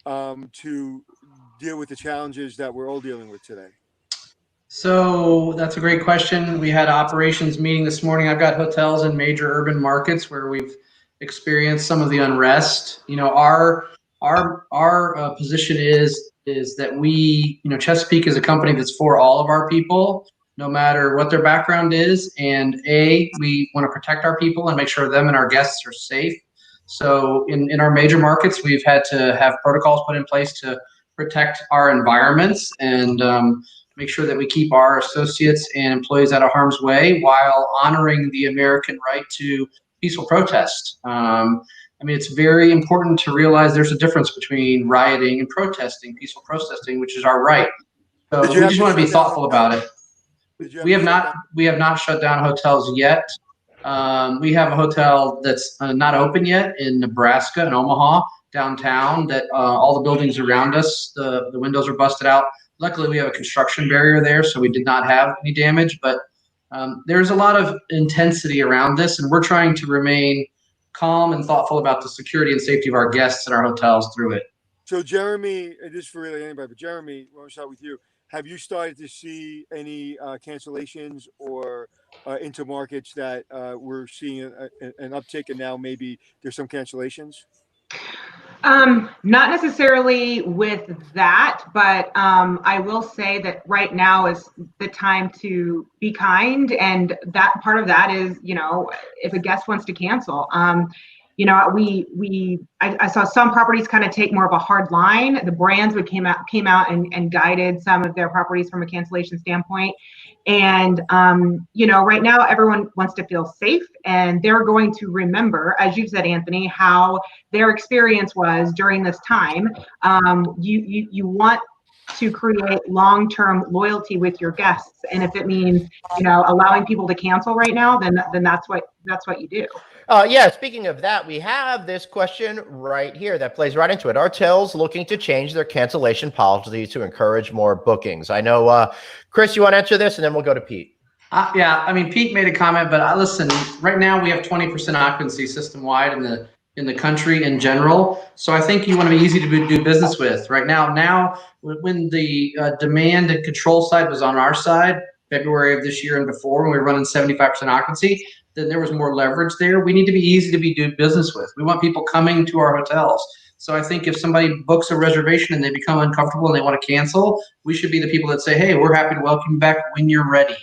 to deal with the challenges that we're all dealing with today? So that's a great question. We had an operations meeting this morning. I've got hotels in major urban markets where we've experienced some of the unrest. Our position is that we, Chesapeake is a company that's for all of our people, no matter what their background is. And we want to protect our people and make sure them and our guests are safe. So in our major markets, we've had to have protocols put in place to protect our environments and make sure that we keep our associates and employees out of harm's way while honoring the American right to peaceful protest. It's very important to realize there's a difference between rioting and protesting, peaceful protesting, which is our right. So we just want to be thoughtful about it. We have not shut down hotels yet. We have a hotel that's not open yet in Nebraska, in Omaha, downtown that all the buildings around us, the windows are busted out. Luckily, we have a construction barrier there, so we did not have any damage. But there's a lot of intensity around this, and we're trying to remain calm and thoughtful about the security and safety of our guests and our hotels through it. So, Jeremy, and this is for really anybody, but Jeremy, we'll start with you. Have you started to see any cancellations or into markets that we're seeing an uptick, and now maybe there's some cancellations? Not necessarily with that, but I will say that right now is the time to be kind, and that part of that is, if a guest wants to cancel, I saw some properties kind of take more of a hard line. The brands came out and guided some of their properties from a cancellation standpoint. And, right now everyone wants to feel safe, and they're going to remember, as you said, Anthony, how their experience was during this time. You want to create long-term loyalty with your guests. And if it means, allowing people to cancel right now, then that's what you do. Yeah, speaking of that, we have this question right here that plays right into it. Are hotels looking to change their cancellation policy to encourage more bookings? I know, Chris, you want to answer this, and then we'll go to Pete. Yeah, Pete made a comment, but listen, right now we have 20% occupancy system-wide in the country in general. So I think you want to be easy to do business with. Right now, when the demand and control side was on our side, February of this year and before, when we were running 75% occupancy, then there was more leverage there. We need to be easy to do business with. We want people coming to our hotels. So I think if somebody books a reservation and they become uncomfortable and they want to cancel, we should be the people that say, hey, we're happy to welcome you back when you're ready.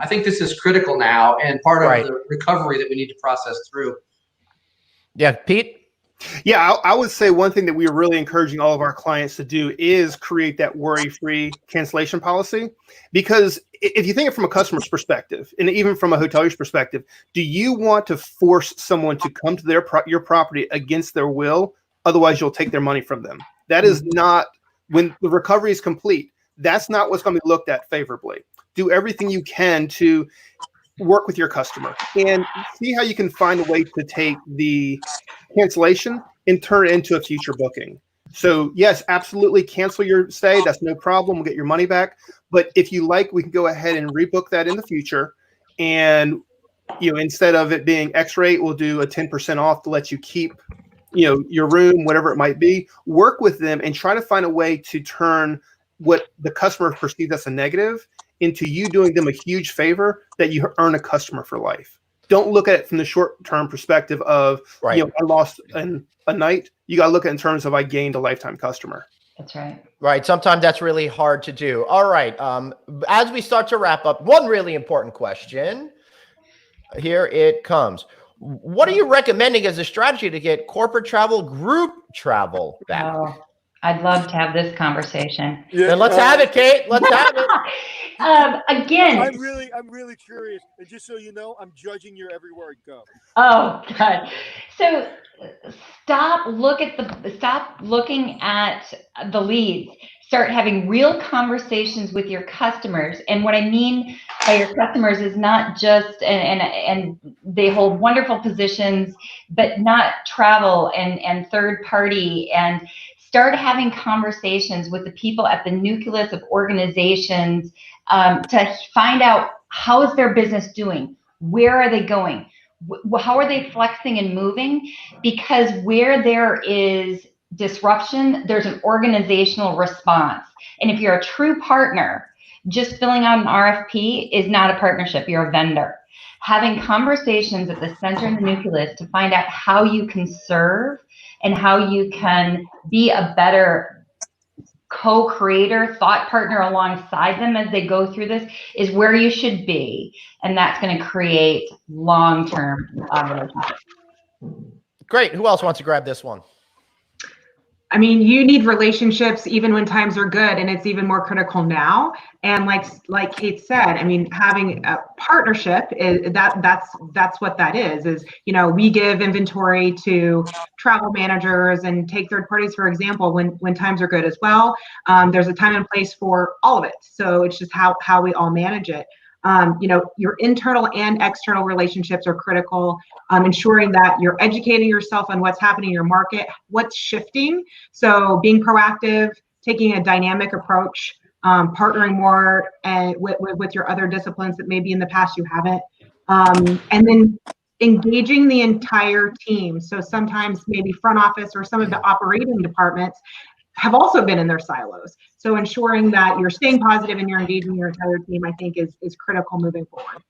I think this is critical now and part of the recovery that we need to process through. Yeah, Pete? Yeah, I would say one thing that we are really encouraging all of our clients to do is create that worry-free cancellation policy. Because if you think it from a customer's perspective, and even from a hotelier's perspective, do you want to force someone to come to your property against their will? Otherwise, you'll take their money from them. That is not, when the recovery is complete, that's not what's going to be looked at favorably. Do everything you can to work with your customer and see how you can find a way to take the cancellation and turn it into a future booking. So yes, absolutely cancel your stay. That's no problem. We'll get your money back. But if you like, we can go ahead and rebook that in the future. And, instead of it being X rate, we'll do a 10% off to let you keep, your room, whatever it might be. Work with them and try to find a way to turn what the customer perceives as a negative into you doing them a huge favor that you earn a customer for life. Don't look at it from the short-term perspective of, I lost a night. You got to look at it in terms of I gained a lifetime customer. That's right. Right. Sometimes that's really hard to do. All right. As we start to wrap up, one really important question. Here it comes. What are you recommending as a strategy to get corporate travel, group travel back? Oh, I'd love to have this conversation. Yeah, then let's have it, Kate. Let's have it. Again, I'm really curious, and just so you know, I'm judging your every word. Go. Oh God! So stop looking at the leads. Start having real conversations with your customers. And what I mean by your customers is not just and they hold wonderful positions, but not travel and third party, and start having conversations with the people at the nucleus of organizations to find out how is their business doing, where are they going, how are they flexing and moving, because where there is disruption, there's an organizational response. And if you're a true partner, just filling out an RFP is not a partnership, you're a vendor. Having conversations at the center and the nucleus to find out how you can serve and how you can be a better co-creator, thought partner alongside them as they go through this is where you should be. And that's going to create long-term relationships. Great. Who else wants to grab this one? I mean, you need relationships even when times are good, and it's even more critical now. And like Kate said, I mean, having a partnership is that's what that is, we give inventory to travel managers and take third parties, for example, when times are good as well. There's a time and place for all of it. So it's just how we all manage it. Your internal and external relationships are critical. Ensuring that you're educating yourself on what's happening in your market, what's shifting. So being proactive, taking a dynamic approach, partnering more with your other disciplines that maybe in the past you haven't. And then engaging the entire team. So sometimes maybe front office or some of the operating departments have also been in their silos. So ensuring that you're staying positive and you're engaging your entire team, I think is critical moving forward.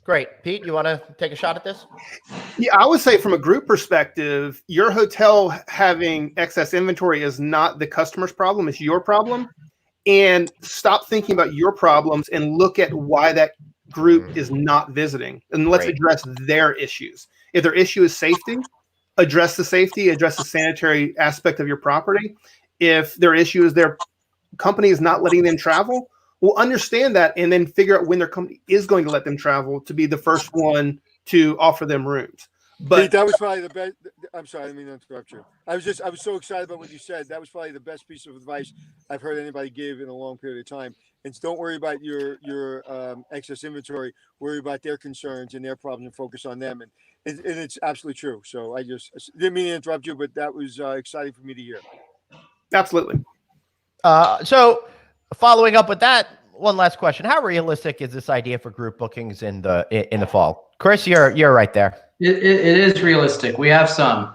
Great. Pete, you want to take a shot at this? Yeah, I would say from a group perspective, your hotel having excess inventory is not the customer's problem, it's your problem. And stop thinking about your problems and look at why that group is not visiting. And let's address their issues. If their issue is safety, address the safety, address the sanitary aspect of your property. If their issue is their company is not letting them travel, we'll understand that and then figure out when their company is going to let them travel to be the first one to offer them rooms. But Pete, that was probably the best. I'm sorry, I didn't mean to interrupt you. I was so excited about what you said. That was probably the best piece of advice I've heard anybody give in a long period of time. And don't worry about your excess inventory. Worry about their concerns and their problems and focus on them. And it's absolutely true. So I just didn't mean to interrupt you, but that was exciting for me to hear. absolutely. So following up with that, one last question: how realistic is this idea for group bookings in the fall? Chris, you're right there. It is realistic. We have some,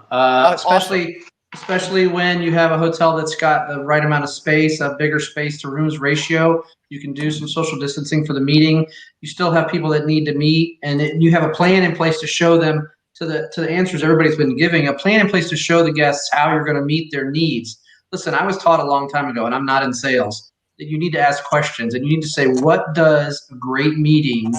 especially when you have a hotel that's got the right amount of space, a bigger space to rooms ratio. You can do some social distancing for the meeting. You still have people that need to meet, and you have a plan in place to show them to the answers everybody's been giving. A plan in place to show the guests how you're going to meet their needs. Listen, I was taught a long time ago, and I'm not in sales, that you need to ask questions and you need to say, what does a great meeting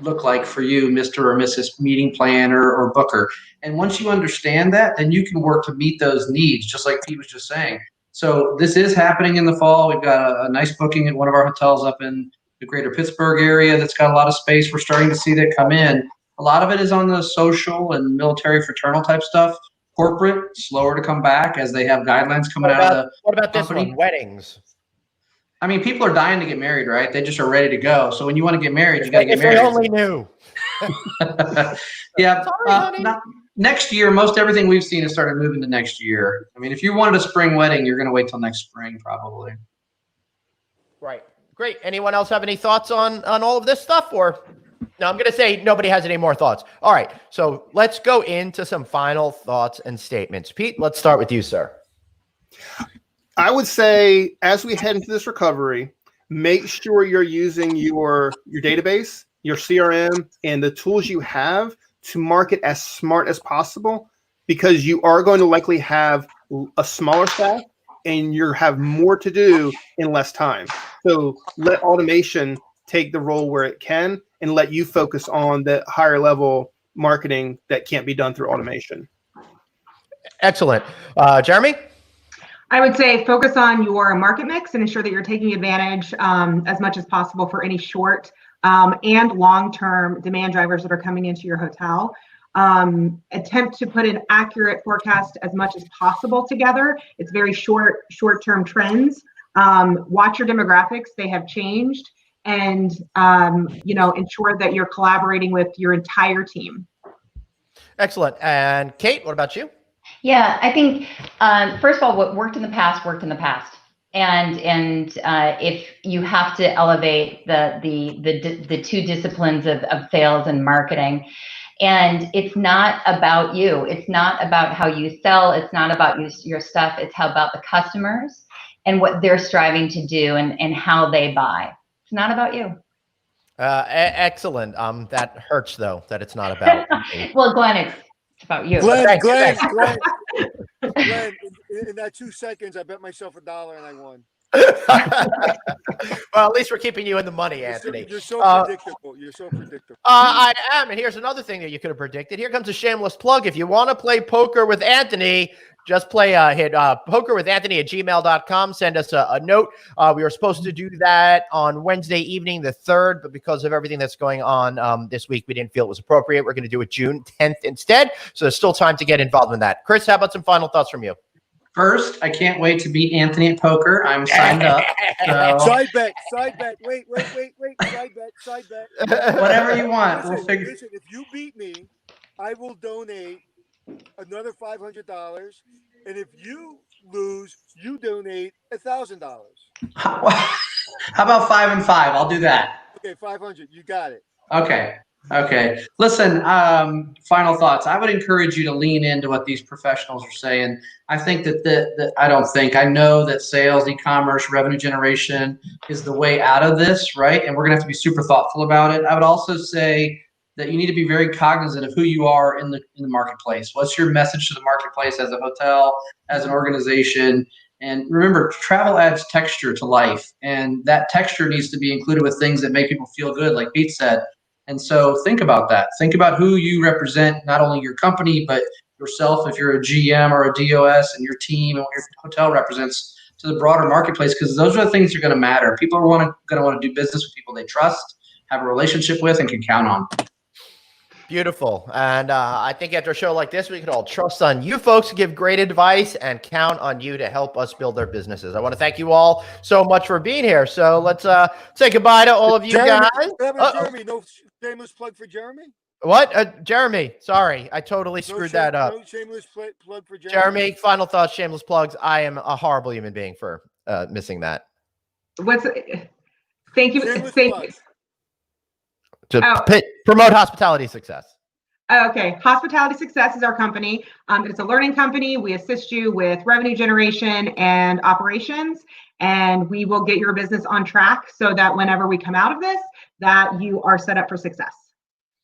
look like for you, Mr. or Mrs. meeting planner or booker? And once you understand that, then you can work to meet those needs, just like Pete was just saying. So this is happening in the fall. We've got a nice booking at one of our hotels up in the greater Pittsburgh area that's got a lot of space. We're starting to see that come in. A lot of it is on the social and military fraternal type stuff. Corporate, slower to come back as they have guidelines coming out of the What about this company. one? Weddings. I mean, people are dying to get married, right? They just are ready to go. So when you want to get married, you got to get married. If they only knew. Yeah. Sorry, honey. Next year, most everything we've seen has started moving to next year. I mean, if you wanted a spring wedding, you're going to wait till next spring, probably. Right. Great. Anyone else have any thoughts on all of this stuff? Or no, I'm going to say nobody has any more thoughts. All right. So let's go into some final thoughts and statements. Pete, let's start with you, sir. I would say as we head into this recovery, make sure you're using your database, your CRM, and the tools you have to market as smart as possible, because you are going to likely have a smaller staff and you have more to do in less time. So let automation take the role where it can and let you focus on the higher level marketing that can't be done through automation. Excellent. Jeremy? I would say focus on your market mix and ensure that you're taking advantage as much as possible for any short and long-term demand drivers that are coming into your hotel. Attempt to put an accurate forecast as much as possible together. It's very short-term trends. Watch your demographics; they have changed, and ensure that you're collaborating with your entire team. Excellent. And Kate, what about you? Yeah, I think first of all, what worked in the past worked in the past, and if you have to elevate the two disciplines of sales and marketing, and it's not about you. It's not about how you sell. It's not about your stuff. It's how about the customers and what they're striving to do and how they buy. It's not about you. Excellent. That hurts though, that it's not about me. Well, Glenn, it's about you. Glenn, Thanks. in that 2 seconds, I bet myself $1 and I won. Well, at least we're keeping you in the money, Anthony. You're so predictable. You're so predictable. I am, and here's another thing that you could have predicted. Here comes a shameless plug. If you want to play poker with Anthony, just hit pokerwithanthony@gmail.com. Send us a note. We were supposed to do that on Wednesday evening, the 3rd, but because of everything that's going on this week, we didn't feel it was appropriate. We're going to do it June 10th instead. So there's still time to get involved in that. Chris, how about some final thoughts from you? First, I can't wait to beat Anthony at poker. I'm signed up. So Side bet. Wait. Side bet. whatever you want, we'll Listen, figure. listen, if you beat me, I will donate another $500. And if you lose, you donate $1,000. How about 5 and 5? I'll do that. Okay, 500. You got it. Okay. Listen, final thoughts. I would encourage you to lean into what these professionals are saying. I think I know that sales, e-commerce, revenue generation is the way out of this, right? And we're going to have to be super thoughtful about it. I would also say that you need to be very cognizant of who you are in the marketplace. What's your message to the marketplace as a hotel, as an organization? And remember, travel adds texture to life, and that texture needs to be included with things that make people feel good, like Pete said. And so think about that. Think about who you represent, not only your company, but yourself if you're a GM or a DOS, and your team and what your hotel represents to the broader marketplace, because those are the things that are going to matter. People are going to want to do business with people they trust, have a relationship with, and can count on. Beautiful. And I think after a show like this, we can all trust on you folks to give great advice and count on you to help us build our businesses. I want to thank you all so much for being here. So let's say goodbye to all of you guys. Jeremy, no shameless plug for Jeremy? What? Jeremy, sorry. I totally screwed that up. No shameless plug for Jeremy? Jeremy, final thoughts, shameless plugs. I am a horrible human being for missing that. Thank you. Shameless Thank plug. you. To promote hospitality success. Okay. Hospitality Success is our company. It's a learning company. We assist you with revenue generation and operations, and we will get your business on track so that whenever we come out of this, that you are set up for success.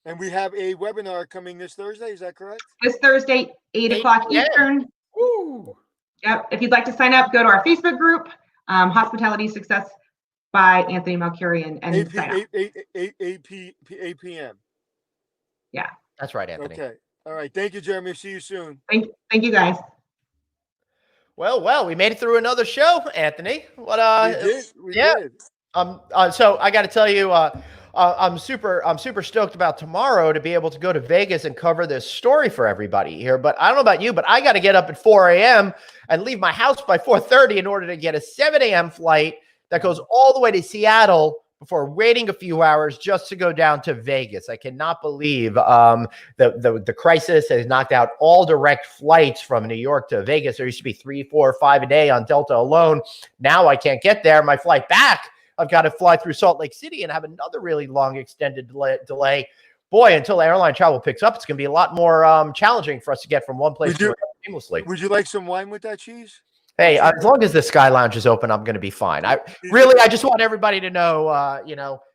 And we have a webinar coming this Thursday. Is that correct? This Thursday, 8 o'clock Eastern. Woo. Yep. If you'd like to sign up, go to our Facebook group, Hospitality Success by Anthony Malcurian, and sign up. 8 p.m. Yeah. That's right, Anthony. Okay. All right. Thank you, Jeremy. See you soon. Thank you guys. Well, we made it through another show, Anthony. What? We did. So I got to tell you, I'm super stoked about tomorrow to be able to go to Vegas and cover this story for everybody here. But I don't know about you, but I got to get up at 4 a.m. and leave my house by 4:30 in order to get a 7 a.m. flight that goes all the way to Seattle before waiting a few hours just to go down to Vegas. I cannot believe the crisis has knocked out all direct flights from New York to Vegas. There used to be 3, 4, 5 a day on Delta alone. Now I can't get there. My flight back, I've got to fly through Salt Lake City and have another really long extended delay. Boy, until airline travel picks up, it's going to be a lot more challenging for us to get from one place to another seamlessly. Would you like some wine with that cheese? Hey, as long as the Sky Lounge is open, I'm going to be fine. I just want everybody to know,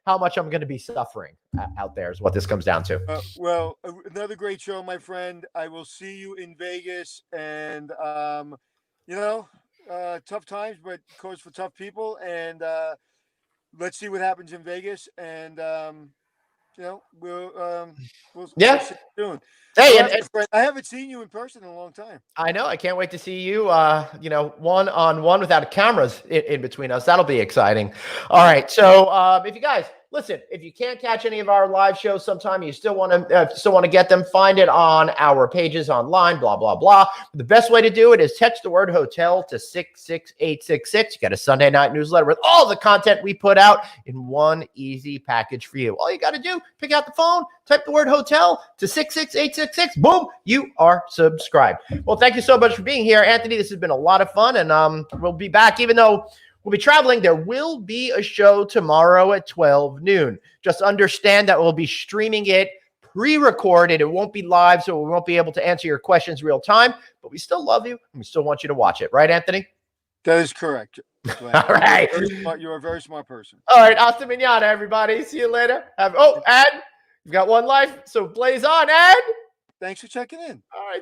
how much I'm going to be suffering out there is what this comes down to. Well, another great show, my friend. I will see you in Vegas, and tough times, but cause for tough people, and let's see what happens in Vegas, and we'll see you soon. Hey, I haven't seen you in person in a long time. I know. I can't wait to see you, one-on-one without cameras in between us. That'll be exciting. All right. So if you guys, listen, if you can't catch any of our live shows sometime, you still want to get them, find it on our pages online, blah, blah, blah. The best way to do it is text the word hotel to 66866. You got a Sunday night newsletter with all the content we put out in one easy package for you. All you got to do, pick out the phone, type the word hotel to 66866. Boom, you are subscribed. Well, thank you so much for being here, Anthony. This has been a lot of fun, and we'll be back, even though we'll be traveling. There will be a show tomorrow at 12 noon. Just understand that we'll be streaming it pre-recorded. It won't be live, so we won't be able to answer your questions real time, but we still love you, and we still want you to watch it. Right, Anthony? That is correct. All right. You're a very smart person. All right. Hasta mañana, everybody. See you later. Ed, you've got one life, so blaze on, Ed. Thanks for checking in. All right.